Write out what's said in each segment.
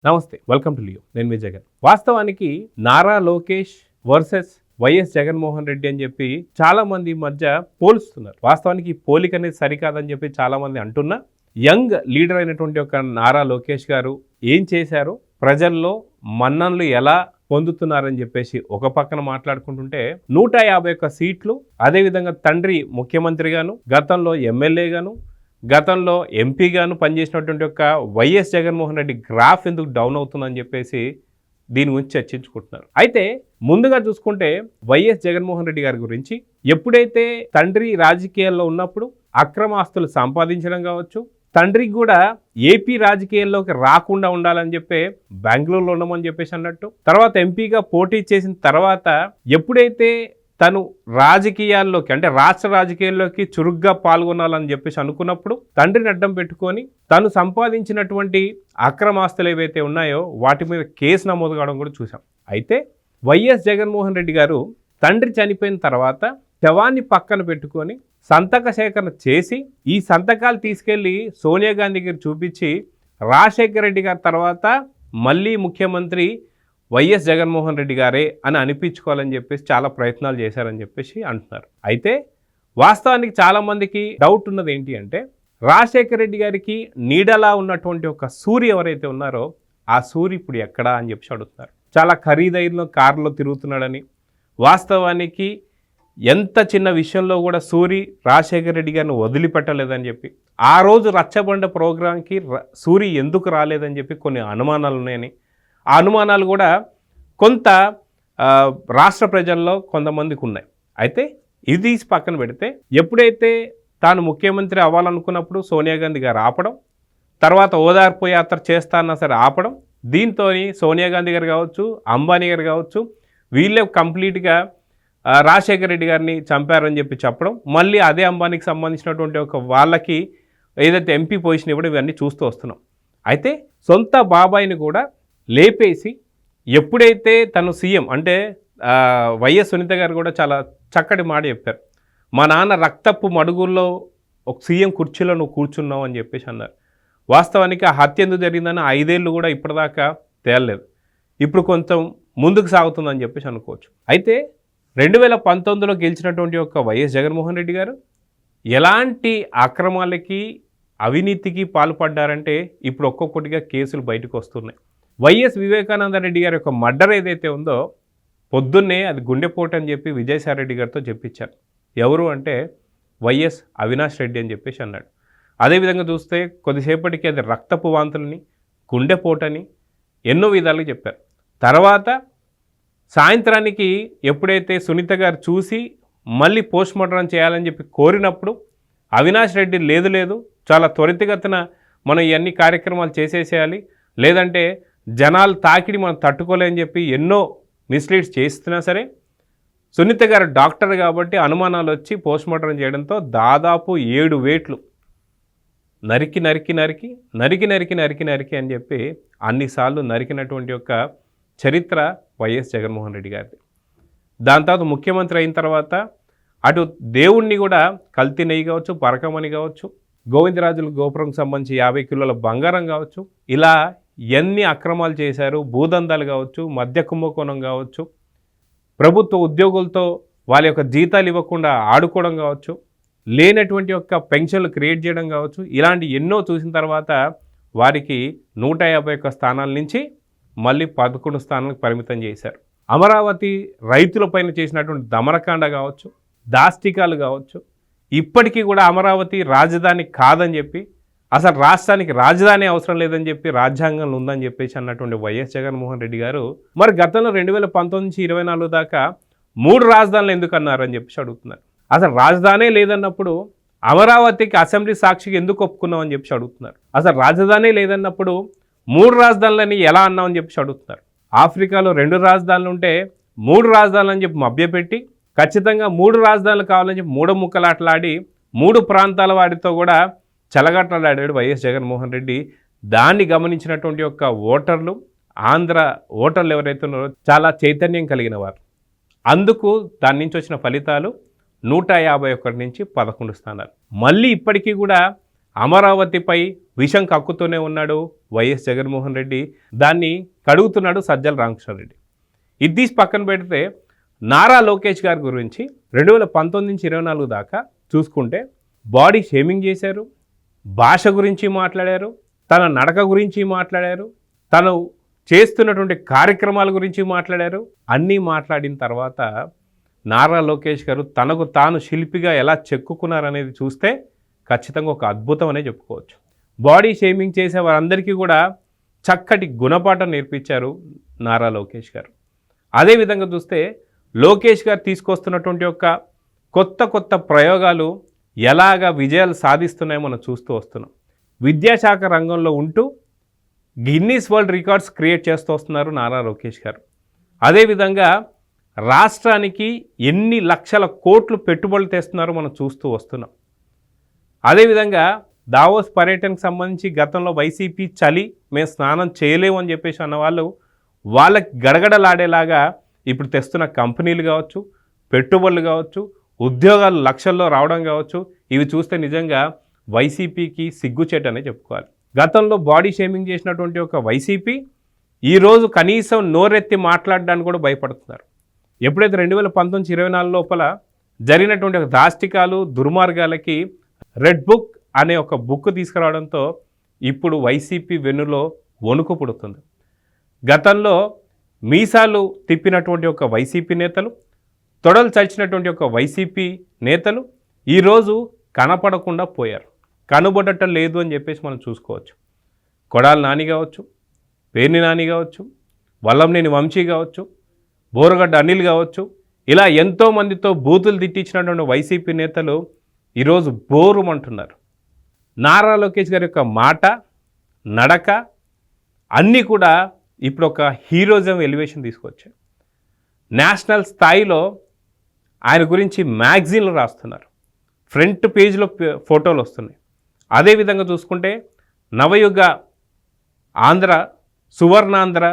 నమస్తే, welcome to Leo. నేను మీ జగన్. వాస్తవానికి నారా లోకేష్ వర్సెస్ వైఎస్ జగన్మోహన్ రెడ్డి అని చెప్పి చాలా మంది మధ్య పోలుస్తున్నారు. వాస్తవానికి ఈ పోలిక అనేది సరికాదని చెప్పి చాలా మంది అంటున్నా, యంగ్ లీడర్ అయినటువంటి ఒక నారా లోకేష్ గారు ఏం చేశారు, ప్రజల్లో మన్ననలు ఎలా పొందుతున్నారని చెప్పేసి ఒక పక్కన మాట్లాడుకుంటుంటే 151 సీట్లు, అదేవిధంగా తండ్రి ముఖ్యమంత్రిగాను, గతంలో ఎమ్మెల్యేగాను, గతంలో ఎంపీగాను పనిచేసినటువంటి ఒక వైఎస్ జగన్మోహన్ రెడ్డి గ్రాఫ్ ఎందుకు డౌన్ అవుతుందని చెప్పేసి దీని గురించి చర్చించుకుంటున్నారు. అయితే ముందుగా చూసుకుంటే వైఎస్ జగన్మోహన్ రెడ్డి గారి గురించి, ఎప్పుడైతే తండ్రి రాజకీయాల్లో ఉన్నప్పుడు అక్రమ ఆస్తులు సంపాదించడం కావచ్చు, తండ్రికి కూడా ఏపీ రాజకీయాల్లోకి రాకుండా ఉండాలని చెప్పి బెంగళూరులో ఉండమని చెప్పేసి అన్నట్టు, తర్వాత ఎంపీగా పోటీ చేసిన తర్వాత ఎప్పుడైతే తను రాజకీయాల్లోకి అంటే రాష్ట్ర రాజకీయాల్లోకి చురుగ్గా పాల్గొనాలని చెప్పేసి అనుకున్నప్పుడు తండ్రిని అడ్డం పెట్టుకొని తను సంపాదించినటువంటి అక్రమాస్తులు ఏవైతే ఉన్నాయో వాటి మీద కేసు నమోదు కావడం కూడా చూసాం. అయితే వైఎస్ జగన్మోహన్ రెడ్డి గారు తండ్రి చనిపోయిన తర్వాత శవాన్ని పక్కన పెట్టుకొని సంతక సేకరణ చేసి ఈ సంతకాలు తీసుకెళ్లి సోనియా గాంధీ గారు చూపించి రాజశేఖర రెడ్డి గారి తర్వాత మళ్ళీ ముఖ్యమంత్రి వైఎస్ జగన్మోహన్ రెడ్డి గారే అని అనిపించుకోవాలని చెప్పేసి చాలా ప్రయత్నాలు చేశారని చెప్పేసి అంటున్నారు. అయితే వాస్తవానికి చాలామందికి డౌట్ ఉన్నది ఏంటి అంటే, రాజశేఖర రెడ్డి గారికి నీడలా ఉన్నటువంటి ఒక సూరి ఎవరైతే ఉన్నారో ఆ సూరి ఇప్పుడు ఎక్కడా అని చెప్పి అడుగుతున్నారు. చాలా ఖరీదైన కారులో తిరుగుతున్నాడని, వాస్తవానికి ఎంత చిన్న విషయంలో కూడా సూరి రాజశేఖర రెడ్డి గారిని వదిలిపెట్టలేదని చెప్పి, ఆ రోజు రచ్చబండ ప్రోగ్రాంకి సూరి ఎందుకు రాలేదని చెప్పి కొన్ని అనుమానాలు ఉన్నాయని, ఆ అనుమానాలు కూడా కొంత రాష్ట్ర ప్రజల్లో కొంతమందికి ఉన్నాయి. అయితే ఇది తీసి పక్కన పెడితే, ఎప్పుడైతే తాను ముఖ్యమంత్రి అవ్వాలనుకున్నప్పుడు సోనియా గాంధీ గారు ఆపడం, తర్వాత ఓదార్పు యాత్ర చేస్తానన్నా సరే ఆపడం, దీంతో సోనియా గాంధీ గారు కావచ్చు, అంబానీ గారు కావచ్చు, వీళ్ళే కంప్లీట్గా రాజశేఖర రెడ్డి గారిని చంపారని చెప్పి చెప్పడం, మళ్ళీ అదే అంబానీకి సంబంధించినటువంటి ఒక వాళ్ళకి ఏదైతే ఎంపీ పొజిషన్ ఇవ్వడం, ఇవన్నీ చూస్తూ వస్తున్నాం. అయితే సొంత బాబాయిని కూడా లేపేసి, ఎప్పుడైతే తను సీఎం అంటే వైఎస్ సునీత గారు కూడా చాలా చక్కటి మాట చెప్పారు, మా నాన్న రక్తపు మడుగుల్లో ఒక సీఎం కుర్చీలో నువ్వు కూర్చున్నావు అని చెప్పేసి అన్నారు. వాస్తవానికి ఆ హత్య ఎందుకు జరిగిందని 5 ఏళ్ళు కూడా ఇప్పటిదాకా తేలలేదు, ఇప్పుడు కొంచెం ముందుకు సాగుతుందని చెప్పేసి అనుకోవచ్చు. అయితే 2019లో గెలిచినటువంటి ఒక వైఎస్ జగన్మోహన్ రెడ్డి గారు ఎలాంటి అక్రమాలకి అవినీతికి పాల్పడ్డారంటే ఇప్పుడు ఒక్కొక్కటిగా కేసులు బయటకు వస్తున్నాయి. వైఎస్ వివేకానంద రెడ్డి గారి యొక్క మర్డర్ ఏదైతే ఉందో పొద్దున్నే అది గుండెపోటు అని చెప్పి విజయసాయి రెడ్డి గారితో చెప్పించారు. ఎవరు అంటే వైఎస్ అవినాష్ రెడ్డి అని చెప్పేసి అన్నాడు. అదేవిధంగా చూస్తే కొద్దిసేపటికి అది రక్తపు వాంతులని, గుండెపోటని ఎన్నో విధాలుగా చెప్పారు. తర్వాత సాయంత్రానికి ఎప్పుడైతే సునీత గారు చూసి మళ్ళీ పోస్ట్ మార్టం చేయాలని చెప్పి కోరినప్పుడు అవినాష్ రెడ్డి లేదు చాలా త్వరితగతిన మనం ఇవన్నీ కార్యక్రమాలు చేసేసేయాలి, లేదంటే జనాలు తాకిడి మనం తట్టుకోలేని చెప్పి ఎన్నో మిస్లీడ్స్ చేస్తున్నా సరే, సునీత గారు డాక్టర్ కాబట్టి అనుమానాలు వచ్చి పోస్ట్ మార్టం చేయడంతో దాదాపు 7 వేట్లు నరికి అని చెప్పి అన్నిసార్లు నరికినటువంటి యొక్క చరిత్ర వైఎస్ జగన్మోహన్ రెడ్డి గారిది. దాని తర్వాత ముఖ్యమంత్రి అయిన తర్వాత అటు దేవుణ్ణి కూడా కల్తీ నెయ్యి కావచ్చు, పరకమని కావచ్చు, గోవిందరాజుల గోపురంకి సంబంధించి 50 కిలోల బంగారం కావచ్చు, ఇలా ఎన్ని అక్రమాలు చేశారు, భూదందాలు కావచ్చు, మద్య కుంభకోణం కావచ్చు, ప్రభుత్వ ఉద్యోగులతో వాళ్ళ యొక్క జీతాలు ఇవ్వకుండా ఆడుకోవడం కావచ్చు, లేనటువంటి యొక్క పెన్షన్లు క్రియేట్ చేయడం కావచ్చు, ఇలాంటి ఎన్నో చూసిన తర్వాత వారికి 151 స్థానాల నుంచి మళ్ళీ 11 స్థానాలకు పరిమితం చేశారు. అమరావతి రైతులపైన చేసినటువంటి దమనకాండ కావచ్చు, దాష్టికాలు కావచ్చు, ఇప్పటికీ కూడా అమరావతి రాజధాని కాదని చెప్పి, అసలు రాష్ట్రానికి రాజధాని అవసరం లేదని చెప్పి రాజ్యాంగంలో ఉందని చెప్పేసి అన్నటువంటి వైఎస్ జగన్మోహన్ రెడ్డి గారు మరి గతంలో 2019 నుంచి 24 దాకా 3 రాజధానులు ఎందుకు అన్నారని చెప్పేసి అడుగుతున్నారు. అసలు రాజధానే లేదన్నప్పుడు అమరావతికి అసెంబ్లీ సాక్షికి ఎందుకు ఒప్పుకున్నాం అని చెప్పేసి అడుగుతున్నారు. అసలు రాజధానే లేదన్నప్పుడు 3 రాజధానులని ఎలా అన్నామని చెప్పేసి అడుగుతున్నారు. ఆఫ్రికాలో 2 రాజధానులు ఉంటే 3 రాజధానులు అని చెప్పి మభ్యపెట్టి, ఖచ్చితంగా 3 రాజధానులు కావాలని చెప్పి 3 ముక్కలాటలాడి 3 ప్రాంతాల వాడితో కూడా చెలగాటలాడాడు వైఎస్ జగన్మోహన్ రెడ్డి. దాన్ని గమనించినటువంటి యొక్క ఓటర్లు, ఆంధ్ర ఓటర్లు ఎవరైతే ఉన్నారో చాలా చైతన్యం కలిగిన వారు. అందుకు దాని నుంచి వచ్చిన ఫలితాలు 151 నుంచి 11 స్థానాలు. మళ్ళీ ఇప్పటికీ కూడా అమరావతిపై విషం కక్కుతూనే ఉన్నాడు వైఎస్ జగన్మోహన్ రెడ్డి. దాన్ని కడుగుతున్నాడు సజ్జల రామకృష్ణారెడ్డి. ఇది తీసి పక్కన పెడితే నారా లోకేష్ గారి గురించి 2019 నుంచి 24 దాకా చూసుకుంటే బాడీ షేమింగ్ చేశారు, భాష గురించి మాట్లాడారు, తన నడక గురించి మాట్లాడారు, తను చేస్తున్నటువంటి కార్యక్రమాల గురించి మాట్లాడారు. అన్నీ మాట్లాడిన తర్వాత నారా లోకేష్ గారు తనకు తాను శిల్పిగా ఎలా చెక్కుకున్నారనేది చూస్తే ఖచ్చితంగా ఒక అద్భుతం అనే చెప్పుకోవచ్చు. బాడీ షేమింగ్ చేసే వారందరికీ కూడా చక్కటి గుణపాఠం నేర్పించారు నారా లోకేష్ గారు. అదేవిధంగా చూస్తే లోకేష్ గారు తీసుకొస్తున్నటువంటి ఒక కొత్త ప్రయోగాలు ఎలాగా విజయాలు సాధిస్తున్నాయో మనం చూస్తూ వస్తున్నాం. విద్యాశాఖ రంగంలో ఉంటూ గిన్నీస్ వరల్డ్ రికార్డ్స్ క్రియేట్ చేస్తూ వస్తున్నారు నారా లోకేష్ గారు. అదేవిధంగా రాష్ట్రానికి ఎన్ని లక్షల కోట్లు పెట్టుబడులు తెస్తున్నారో మనం చూస్తూ వస్తున్నాం. అదేవిధంగా దావోస్ పర్యటనకు సంబంధించి గతంలో వైసీపీ చలి మేము స్నానం చేయలేము అని చెప్పేసి అన్నవాళ్ళు వాళ్ళకి గడగడలాడేలాగా ఇప్పుడు తెస్తున్న కంపెనీలు కావచ్చు, పెట్టుబడులు కావచ్చు, ఉద్యోగాలు లక్షల్లో రావడం కావచ్చు, ఇవి చూస్తే నిజంగా వైసీపీకి సిగ్గుచేటనే చెప్పుకోవాలి. గతంలో బాడీ షేమింగ్ చేసినటువంటి ఒక వైసీపీ ఈరోజు కనీసం నోరెత్తి మాట్లాడడానికి కూడా భయపడుతున్నారు. ఎప్పుడైతే 2019-24 లోపల జరిగినటువంటి ఒక దాష్టికాలు దుర్మార్గాలకి రెడ్ బుక్ అనే ఒక బుక్ తీసుకురావడంతో ఇప్పుడు వైసీపీ వెన్నులో వణుకు పుడుతుంది. గతంలో మీసాలు తిప్పినటువంటి ఒక వైసీపీ నేతలు, తొడలు చల్చినటువంటి ఒక వైసీపీ నేతలు ఈరోజు కనపడకుండా పోయారు. కనుబడటం లేదు అని చెప్పేసి మనం చూసుకోవచ్చు. కొడాలి నాని కావచ్చు, పేర్ని నాని కావచ్చు, వల్లంనేని వంశీ కావచ్చు, బోరగడ్డ అనిల్ కావచ్చు, ఇలా ఎంతోమందితో బూతులు తిట్టించినటువంటి వైసీపీ నేతలు ఈరోజు బోరుమంటున్నారు. నారా లోకేష్ గారి యొక్క మాట, నడక అన్నీ కూడా ఇప్పుడు ఒక హీరోజం ఎలివేషన్ తీసుకొచ్చాయి. నేషనల్ స్థాయిలో ఆయన గురించి మ్యాగజైన్లు రాస్తున్నారు, ఫ్రంట్ పేజ్లో ఫోటోలు వస్తున్నాయి. అదేవిధంగా చూసుకుంటే నవయుగ ఆంధ్ర, సువర్ణాంధ్ర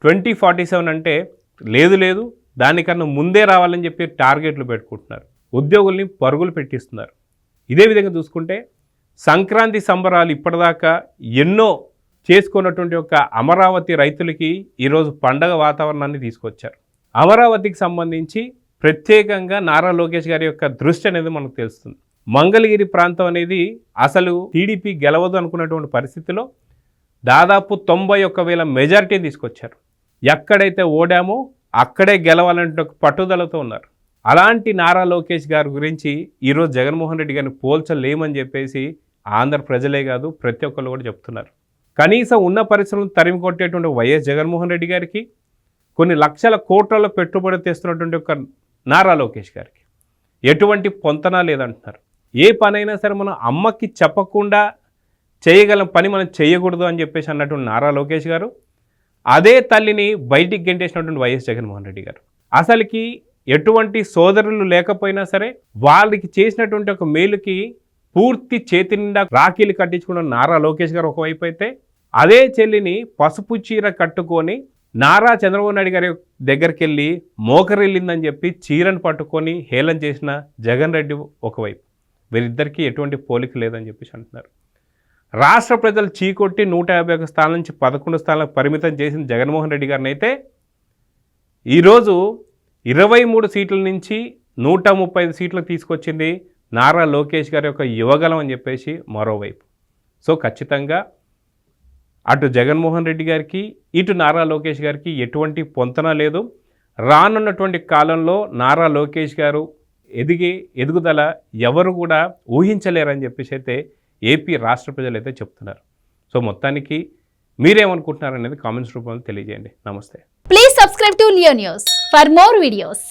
2047 అంటే లేదు దానికన్నా ముందే రావాలని చెప్పి టార్గెట్లు పెట్టుకుంటున్నారు. ఉద్యోగుల్ని పరుగులు పెట్టిస్తున్నారు. ఇదే విధంగా చూసుకుంటే సంక్రాంతి సంబరాలు ఇప్పటిదాకా ఎన్నో చేసుకున్నటువంటి ఒక అమరావతి రైతులకి ఈరోజు పండగ వాతావరణాన్ని తీసుకొచ్చారు. అమరావతికి సంబంధించి ప్రత్యేకంగా నారా లోకేష్ గారి యొక్క దృష్టి అనేది మనకు తెలుస్తుంది. మంగళగిరి ప్రాంతం అనేది అసలు టీడీపీ గెలవదు అనుకున్నటువంటి పరిస్థితిలో దాదాపు 91,000 మెజారిటీ తీసుకొచ్చారు. ఎక్కడైతే ఓడామో అక్కడే గెలవాలంటే పట్టుదలతో ఉన్నారు. అలాంటి నారా లోకేష్ గారి గురించి ఈరోజు జగన్మోహన్ రెడ్డి గారిని పోల్చలేమని చెప్పేసి ఆంధ్ర ప్రజలే కాదు ప్రతి ఒక్కళ్ళు కూడా చెప్తున్నారు. కనీసం ఉన్న పరిశ్రమలు తరిమి కొట్టేటువంటి వైఎస్ జగన్మోహన్ రెడ్డి గారికి, కొన్ని లక్షల కోట్లలో పెట్టుబడి తెస్తున్నటువంటి ఒక నారా లోకేష్ గారికి ఎటువంటి పొంతనా లేదంటున్నారు. ఏ పనైనా సరే మనం అమ్మకి చెప్పకుండా చేయగలం పని మనం చేయకూడదు అని చెప్పేసి అన్నటువంటి నారా లోకేష్ గారు, అదే తల్లిని బయటికి గెంటేసినటువంటి వైఎస్ జగన్మోహన్ రెడ్డి గారు. అసలుకి ఎటువంటి సోదరులు లేకపోయినా సరే వాళ్ళకి చేసినటువంటి ఒక మేలుకి పూర్తి చేతి నిండా రాఖీలు కట్టించుకున్న నారా లోకేష్ గారు ఒకవైపు అయితే, అదే చెల్లిని పసుపు చీర కట్టుకొని నారా చంద్రబాబు నాయుడు గారి దగ్గరికి వెళ్ళి మోకరిల్లిందని చెప్పి చీరను పట్టుకొని హేళన చేసిన జగన్ రెడ్డి ఒకవైపు. వీరిద్దరికీ ఎటువంటి పోలిక లేదని చెప్పేసి అంటున్నారు. రాష్ట్ర ప్రజలు చీకొట్టి 151 స్థానం నుంచి 11 స్థానాలకు పరిమితం చేసిన జగన్మోహన్ రెడ్డి గారిని అయితే ఈరోజు 23 సీట్ల నుంచి 135 సీట్లకు తీసుకొచ్చింది నారా లోకేష్ గారి యొక్క యువగలం అని చెప్పేసి మరోవైపు. సో ఖచ్చితంగా అటు జగన్మోహన్ రెడ్డి గారికి, ఇటు నారా లోకేష్ గారికి ఎటువంటి పొంతన లేదు. రానున్నటువంటి కాలంలో నారా లోకేష్ గారు ఎదుగుదల ఎవరు కూడా ఊహించలేరని చెప్పేసి అయితే ఏపీ రాష్ట్ర ప్రజలు అయితే చెప్తున్నారు. సో మొత్తానికి మీరేమనుకుంటున్నారు అనేది కామెంట్స్ రూపంలో తెలియజేయండి. నమస్తే. Please subscribe to Leo news for more videos.